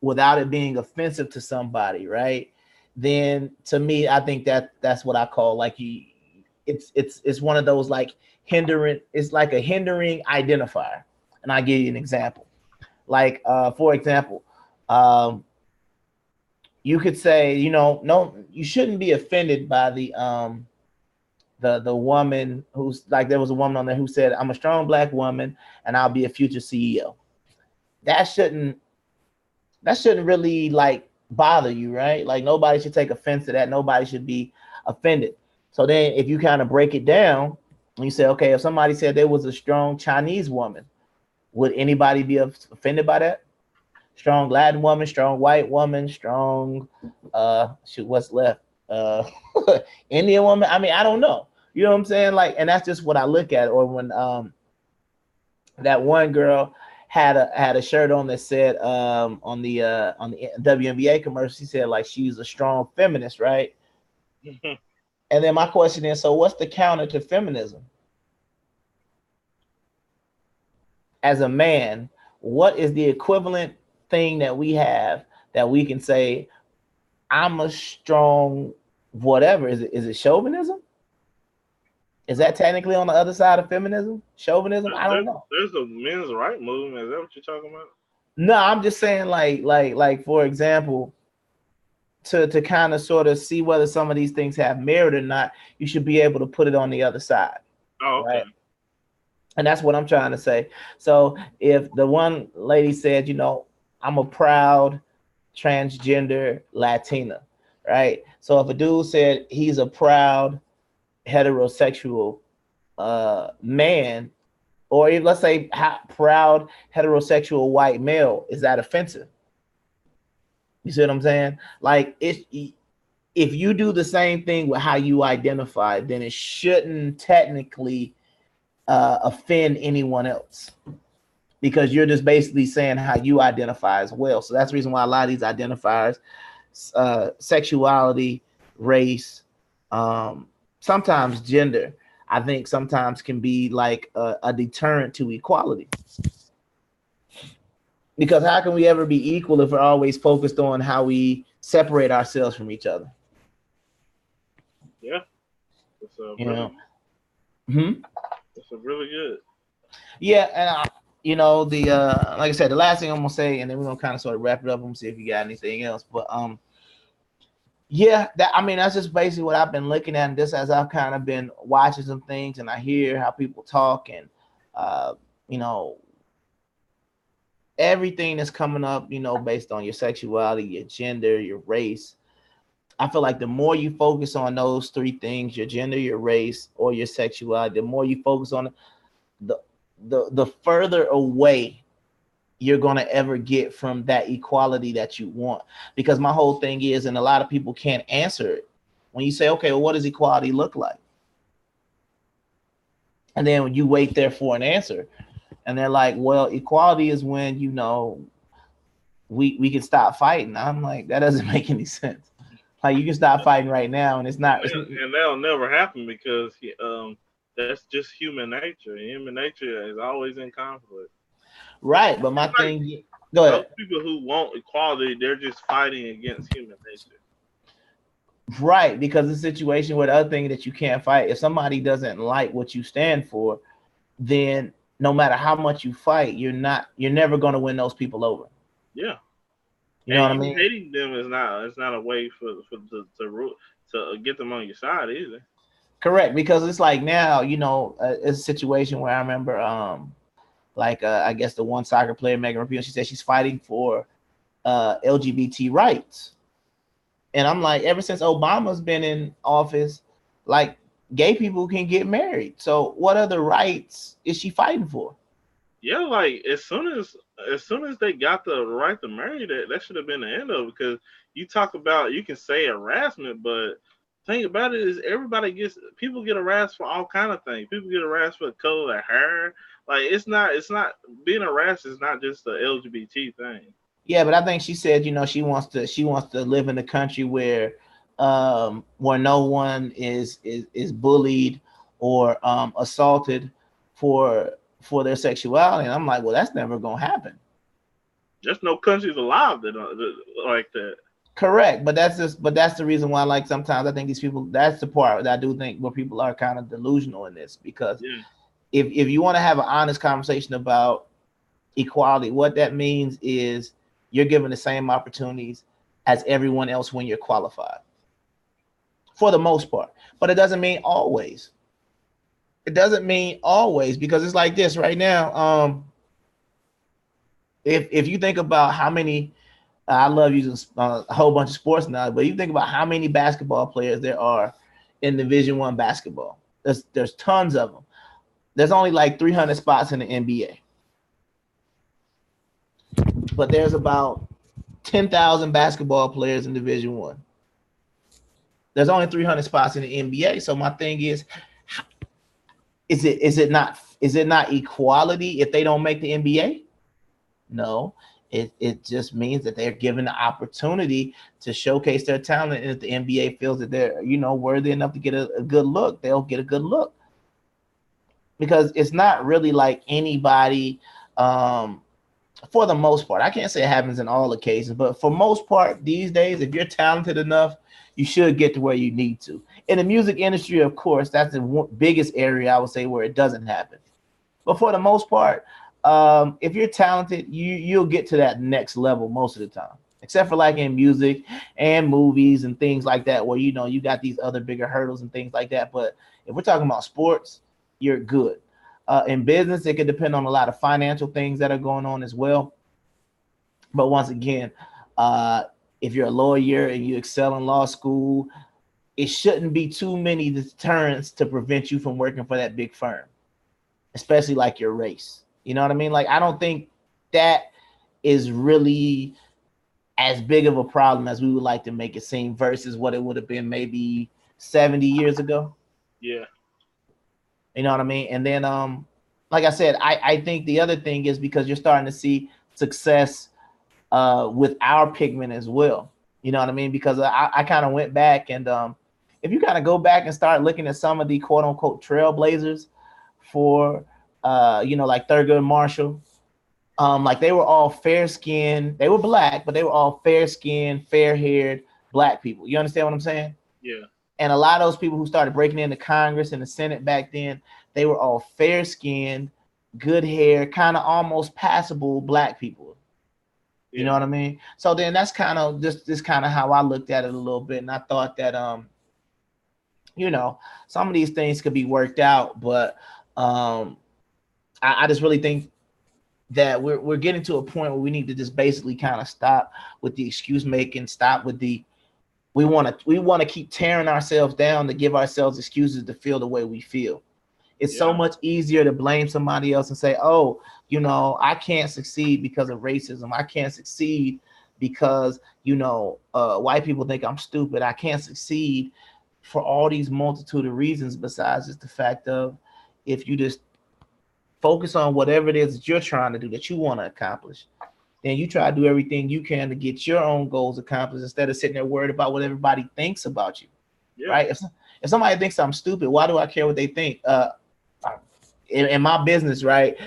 S1: without it being offensive to somebody, right? Then to me, I think that's what I call it's one of those it's like a hindering identifier. And I'll give you an example. Like for example, you could say, no, you shouldn't be offended by the woman who's like, there was a woman on there who said, I'm a strong Black woman and I'll be a future CEO. That shouldn't really bother you, right? Like nobody should take offense to that. Nobody should be offended. So then if you kind of break it down and you say, okay, if somebody said there was a strong Chinese woman, would anybody be offended by that? Strong Latin woman, strong white woman, strong what's left? Indian woman. I don't know. You know what I'm saying? And that's just what I look at. Or when that one girl had a shirt on that said on the WNBA commercial, she said she's a strong feminist, right? And then my question is, so what's the counter to feminism? As a man, what is the equivalent thing that we have that we can say, I'm a strong whatever? Is it chauvinism? Is that technically on the other side of feminism? Chauvinism? I don't know.
S2: There's a men's right movement. Is that what you're talking about?
S1: No, I'm just saying like for example, to kind of sort of see whether some of these things have merit or not, you should be able to put it on the other side.
S2: Oh, okay.
S1: Right? And that's what I'm trying to say. So if the one lady said, I'm a proud transgender Latina, right? So if a dude said he's a proud heterosexual man, or even, let's say, proud heterosexual white male, is that offensive? You see what I'm saying? Like, if you do the same thing with how you identify, then it shouldn't technically offend anyone else, because you're just basically saying how you identify as well. So that's the reason why a lot of these identifiers, sexuality, race, sometimes gender, I think sometimes can be like a deterrent to equality. Because how can we ever be equal if we're always focused on how we separate ourselves from each other?
S2: Yeah. It's
S1: You
S2: really,
S1: know?
S2: it's a really good.
S1: Yeah, and the like I said, the last thing I'm gonna say, and then we're gonna kind of sort of wrap it up and see if you got anything else. But yeah, that's just basically what I've been looking at, and just as I've kind of been watching some things, and I hear how people talk, and you know, everything that's coming up, based on your sexuality, your gender, your race. I feel like the more you focus on those three things, your gender, your race, or your sexuality, the more you focus on the further away you're going to ever get from that equality that you want. Because my whole thing is, and a lot of people can't answer it, when you say, okay, well, what does equality look like? And then when you wait there for an answer, and they're like, well, equality is when, we can stop fighting. I'm like, that doesn't make any sense. Like, you can stop fighting right now, and it's not.
S2: And that'll never happen, because that's just human nature. Human nature is always in conflict.
S1: Right, but my thing. Go ahead.
S2: Those people who want equality, they're just fighting against human nature.
S1: Right, because the situation where the other thing that you can't fight, if somebody doesn't like what you stand for, then no matter how much you fight, you're never going to win those people over.
S2: Yeah.
S1: You know what I mean?
S2: Hating them is not a way to get them on your side either.
S1: Correct, because it's like now, it's a situation where I remember, I guess the one soccer player, Megan Rapinoe, she said she's fighting for LGBT rights, and I'm like, ever since Obama's been in office, like, gay people can get married. So what other rights is she fighting for?
S2: Yeah, like as soon as they got the right to marry, that should have been the end of it. Because you can say harassment, but thing about it is people get harassed for all kind of things. People get harassed for the color of their hair. Like, it's not being harassed is not just the LGBT thing.
S1: Yeah, but I think she said, she wants to live in a country where no one is bullied or assaulted for their sexuality. And I'm like, well, that's never gonna happen.
S2: There's no countries alive that like that.
S1: Correct, but that's the reason why, like, sometimes I think these people, that's the part that I do think where people are kind of delusional in this, because if you want to have an honest conversation about equality, what that means is you're given the same opportunities as everyone else when you're qualified, for the most part. But it doesn't mean always. It doesn't mean always, because it's like this right now. If you think about how many, I love using a whole bunch of sports now, but you think about how many basketball players there are in Division I basketball. There's tons of them. There's only like 300 spots in the NBA. But there's about 10,000 basketball players in Division I. There's only 300 spots in the NBA. So my thing is it not equality if they don't make the NBA? No, it just means that they're given the opportunity to showcase their talent, and if the NBA feels that they're worthy enough to get a good look, they'll get a good look. Because it's not really like anybody. For the most part, I can't say it happens in all occasions, but for most part these days, if you're talented enough, you should get to where you need to. In the music industry, of course, that's the biggest area I would say where it doesn't happen. But for the most part, if you're talented, you'll get to that next level most of the time, except for like in music and movies and things like that, where you got these other bigger hurdles and things like that. But if we're talking about sports, you're good. In business, it could depend on a lot of financial things that are going on as well. But once again, if you're a lawyer and you excel in law school, it shouldn't be too many deterrents to prevent you from working for that big firm, especially like your race. You know what I mean? Like, I don't think that is really as big of a problem as we would like to make it seem versus what it would have been maybe 70 years ago.
S2: Yeah.
S1: You know what I mean? And then, like I said, I think the other thing is because you're starting to see success with our pigment as well. You know what I mean? Because I kind of went back and if you kind of go back and start looking at some of the quote unquote trailblazers for, like Thurgood Marshall, like they were all fair skinned. They were black, but they were all fair skinned, fair haired black people. You understand what I'm saying?
S2: Yeah.
S1: And a lot of those people who started breaking into Congress and the Senate back then, they were all fair skinned, good hair, kind of almost passable black people. You know what I mean? So then that's kind of this kind of how I looked at it a little bit. And I thought that, some of these things could be worked out, but I just really think that we're getting to a point where we need to just basically kind of stop with the excuse making, stop with the we want to keep tearing ourselves down to give ourselves excuses to feel the way we feel. It's so much easier to blame somebody else and say, oh, I can't succeed because of racism. I can't succeed because, white people think I'm stupid. I can't succeed for all these multitude of reasons besides just the fact of if you just focus on whatever it is that you're trying to do, that you want to accomplish, then you try to do everything you can to get your own goals accomplished instead of sitting there worried about what everybody thinks about you. Right? If somebody thinks I'm stupid, why do I care what they think? In my business, right?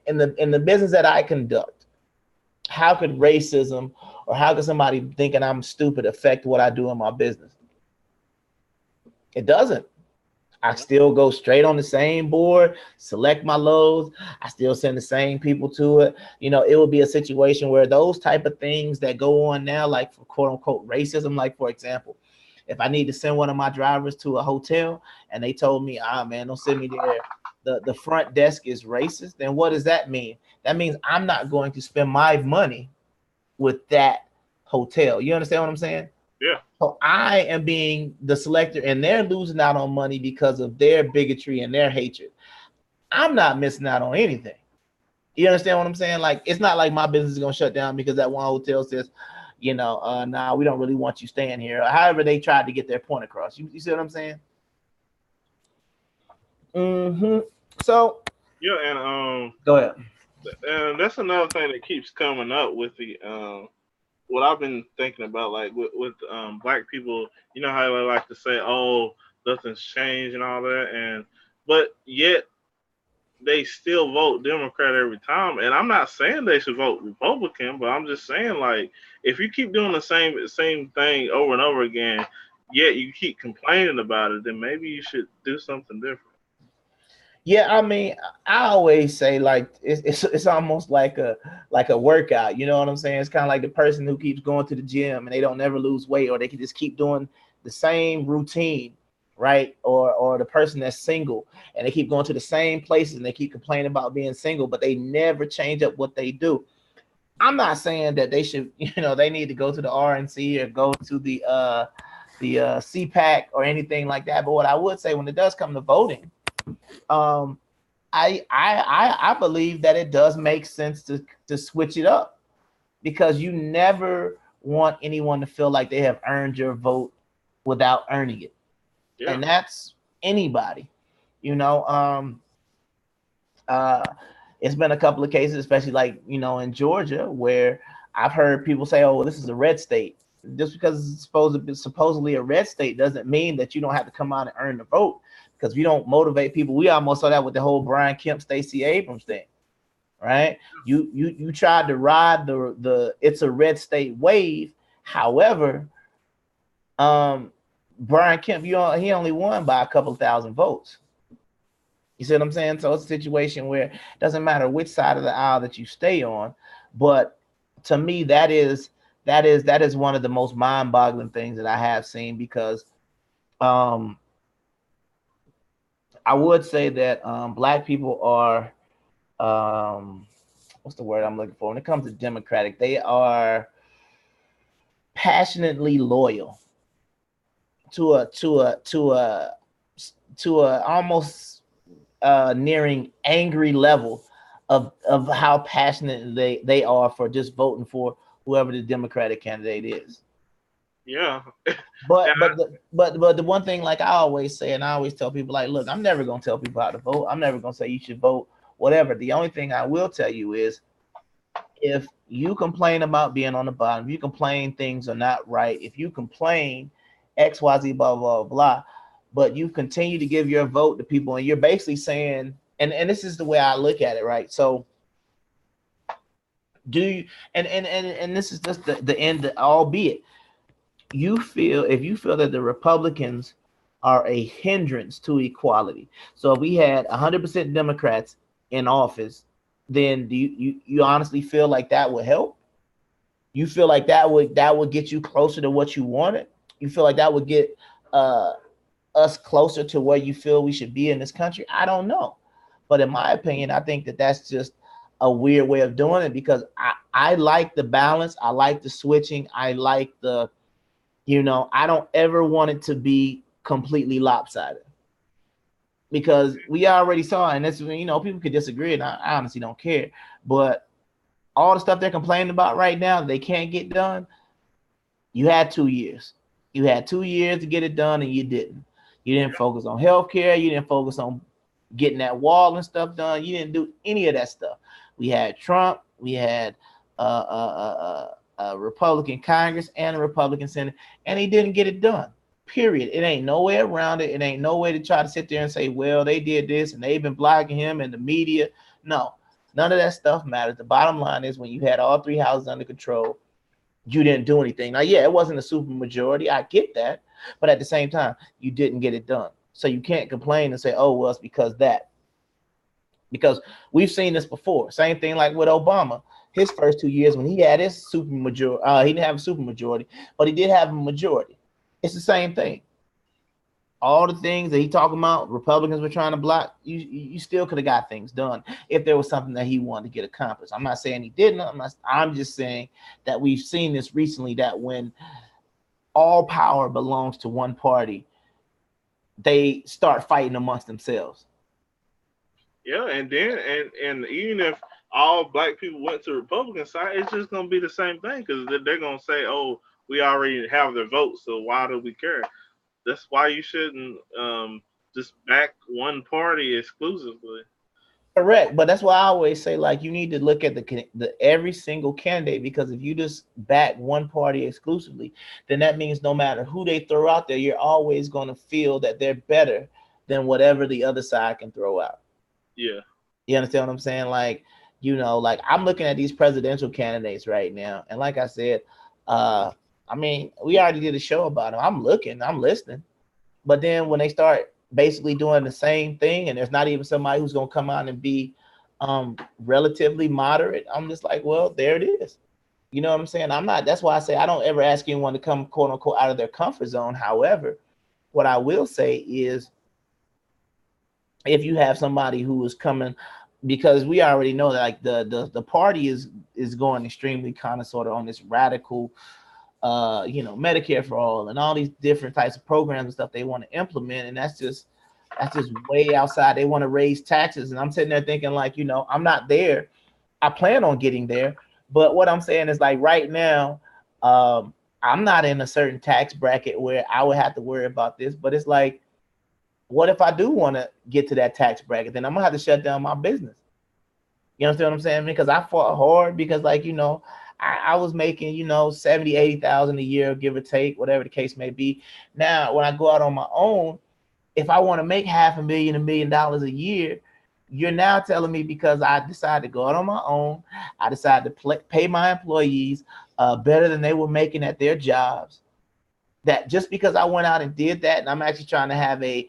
S1: In the business that I conduct, how could racism or how could somebody thinking I'm stupid affect what I do in my business? It doesn't. I still go straight on the same board, select my loads. I still send the same people to it. It will be a situation where those type of things that go on now, like for quote unquote racism, like for example, if I need to send one of my drivers to a hotel and they told me, man, don't send me there. The front desk is racist. Then what does that mean? That means I'm not going to spend my money with that hotel. You understand what I'm saying?
S2: Yeah.
S1: So I am being the selector and they're losing out on money because of their bigotry and their hatred. I'm not missing out on anything. You understand what I'm saying? Like, it's not like my business is going to shut down because that one hotel says, nah, we don't really want you staying here. However, they tried to get their point across. You see what I'm saying? So.
S2: Yeah. And,
S1: go ahead.
S2: And that's another thing that keeps coming up with the, what I've been thinking about, like with black people, how they like to say, "Oh, nothing's changed" and all that, but yet they still vote Democrat every time. And I'm not saying they should vote Republican, but I'm just saying, like, if you keep doing the same thing over and over again, yet you keep complaining about it, then maybe you should do something different.
S1: Yeah, I mean, I always say like it's almost like a workout. You know what I'm saying? It's kind of like the person who keeps going to the gym and they don't never lose weight, or they can just keep doing the same routine, right? Or the person that's single and they keep going to the same places and they keep complaining about being single, but they never change up what they do. I'm not saying that they should, they need to go to the RNC or go to the CPAC or anything like that. But what I would say when it does come to voting, I believe that it does make sense to switch it up, because you never want anyone to feel like they have earned your vote without earning it. Yeah. And that's anybody, it's been a couple of cases, especially like, in Georgia, where I've heard people say, oh, well, this is a red state. Just because it's supposedly a red state doesn't mean that you don't have to come out and earn the vote, because we don't motivate people. We almost saw that with the whole Brian Kemp, Stacey Abrams thing, right? You tried to ride the it's a red state wave. However, Brian Kemp, he only won by a couple thousand votes. You see what I'm saying? So it's a situation where it doesn't matter which side of the aisle that you stay on, but to me, that is one of the most mind-boggling things that I have seen, because I would say that black people are what's the word I'm looking for when it comes to Democratic? They are passionately loyal to a almost nearing angry level of how passionate they are for just voting for whoever the Democratic candidate is.
S2: Yeah.
S1: But the one thing, like I always say, and I always tell people, like, look, I'm never gonna tell people how to vote. I'm never gonna say you should vote whatever. The only thing I will tell you is, if you complain about being on the bottom, if you complain things are not right, if you complain XYZ blah blah blah, but you continue to give your vote to people, and you're basically saying, and this is the way I look at it, right? So do you, and this is just the end, albeit you feel, if you feel that the Republicans are a hindrance to equality. So if we had 100% Democrats in office, then do you honestly feel like that would help? You feel like that would get you closer to what you wanted? You feel like that would get us closer to where you feel we should be in this country? I don't know. But in my opinion, I think that that's just a weird way of doing it, because I like the balance. I like the switching. I like the, I don't ever want it to be completely lopsided, because we already saw, and it's, people could disagree, and I honestly don't care, but all the stuff they're complaining about right now, they can't get done. You had 2 years. You had 2 years to get it done, and you didn't. You didn't focus on healthcare. You didn't focus on getting that wall and stuff done. You didn't do any of that stuff. We had Trump. We had a Republican Congress and a Republican Senate, and he didn't get it done. Period. It ain't no way around it. It ain't no way to try to sit there and say, well, they did this and they've been blocking him and the media. No, none of that stuff matters. The bottom line is, when you had all three houses under control, you didn't do anything. Now, yeah, it wasn't a super majority. I get that. But at the same time, you didn't get it done. So you can't complain and say, oh, well, it's because that. Because we've seen this before. Same thing like with Obama. His first 2 years, when he had his super majority, he didn't have a super majority, but he did have a majority. It's the same thing. All the things that he talking about, Republicans were trying to block, you still could have got things done if there was something that he wanted to get accomplished. I'm not saying he didn't. I'm just saying that we've seen this recently, that when all power belongs to one party, they start fighting amongst themselves.
S2: Yeah, and then and even if all black people went to the Republican side, it's just gonna be the same thing, because they're gonna say, "Oh, we already have their vote, so why do we care?" That's why you shouldn't just back one party exclusively.
S1: Correct, but that's why I always say, like, you need to look at the every single candidate, because if you just back one party exclusively, then that means no matter who they throw out there, you're always going to feel that they're better than whatever the other side can throw out.
S2: Yeah.
S1: You understand what I'm saying? Like, like I'm looking at these presidential candidates right now, and like I said, I mean, we already did a show about them. I'm looking, I'm listening, but then when they start basically doing the same thing, and there's not even somebody who's going to come out and be relatively moderate, I'm just like, well, there it is. You know what I'm saying? That's why I say I don't ever ask anyone to come, quote unquote, out of their comfort zone. However, what I will say is, if you have somebody who is coming, because we already know that, like, the party is going extremely kind of sort of on this radical, Medicare for all and all these different types of programs and stuff they want to implement, and that's just way outside. They want to raise taxes, and I'm sitting there thinking, like, I'm not there. I plan on getting there, but what I'm saying is, like, right now, I'm not in a certain tax bracket where I would have to worry about this. But it's like, what if I do want to get to that tax bracket? Then I'm gonna have to shut down my business. You understand what I'm saying? Because I fought hard, because, like, I was making, 70, 80,000 a year, give or take, whatever the case may be. Now, when I go out on my own, if I want to make $500,000, $1 million a year, you're now telling me, because I decided to go out on my own, I decided to pay my employees better than they were making at their jobs, that just because I went out and did that, and I'm actually trying to have a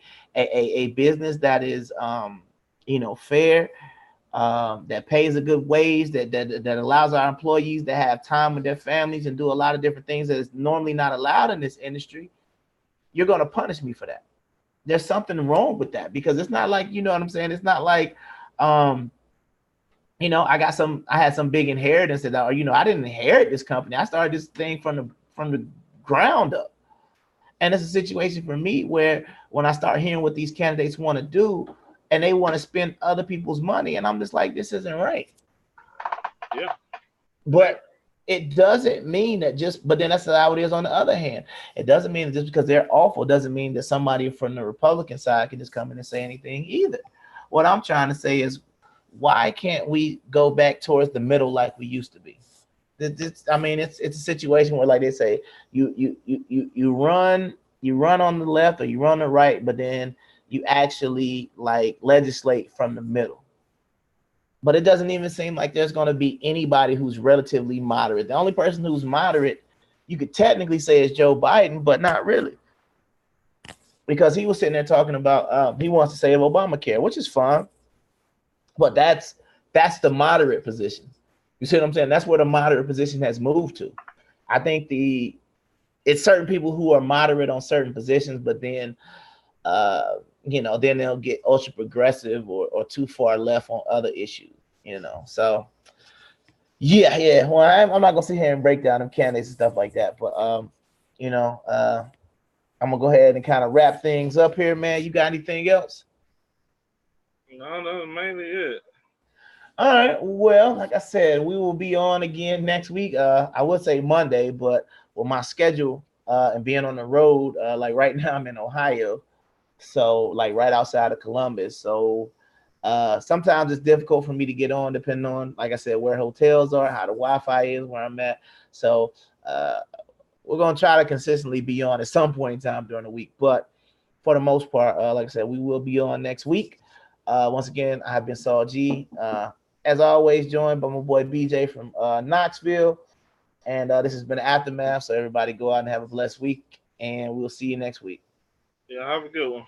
S1: business that is, fair, that pays a good wage, that allows our employees to have time with their families and do a lot of different things that is normally not allowed in this industry, you're going to punish me for that. There's something wrong with that, because it's not like, you know what I'm saying? It's not like, I had some big inheritance that, I didn't inherit this company. I started this thing from the ground up. And it's a situation for me where when I start hearing what these candidates want to do, and they want to spend other people's money, and I'm just like, this isn't right.
S2: Yeah.
S1: But it doesn't mean that but then that's how it is on the other hand. It doesn't mean that just because they're awful doesn't mean that somebody from the Republican side can just come in and say anything either. What I'm trying to say is, why can't we go back towards the middle like we used to be? I mean, it's a situation where, like they say, you run on the left or you run on the right, but then you actually like legislate from the middle. But it doesn't even seem like there's going to be anybody who's relatively moderate. The only person who's moderate, you could technically say, is Joe Biden, but not really, because he was sitting there talking about he wants to save Obamacare, which is fine, but that's the moderate position. You see what I'm saying? That's where the moderate position has moved to. I think it's certain people who are moderate on certain positions, but then then they'll get ultra progressive or too far left on other issues, So yeah. Well, I'm not gonna sit here and break down them candidates and stuff like that, but I'm gonna go ahead and kind of wrap things up here, man. You got anything else?
S2: No, that's mainly it.
S1: All right. Well, like I said, we will be on again next week. I would say Monday, but with my schedule and being on the road, like right now I'm in Ohio, so like right outside of Columbus. So sometimes it's difficult for me to get on, depending on, like I said, where hotels are, how the Wi-Fi is, where I'm at. So we're gonna try to consistently be on at some point in time during the week. But for the most part, like I said, we will be on next week. Once again, I have been Saul G. As always, joined by my boy BJ from Knoxville. And this has been Aftermath. So everybody go out and have a blessed week. And we'll see you next week.
S2: Yeah, have a good one.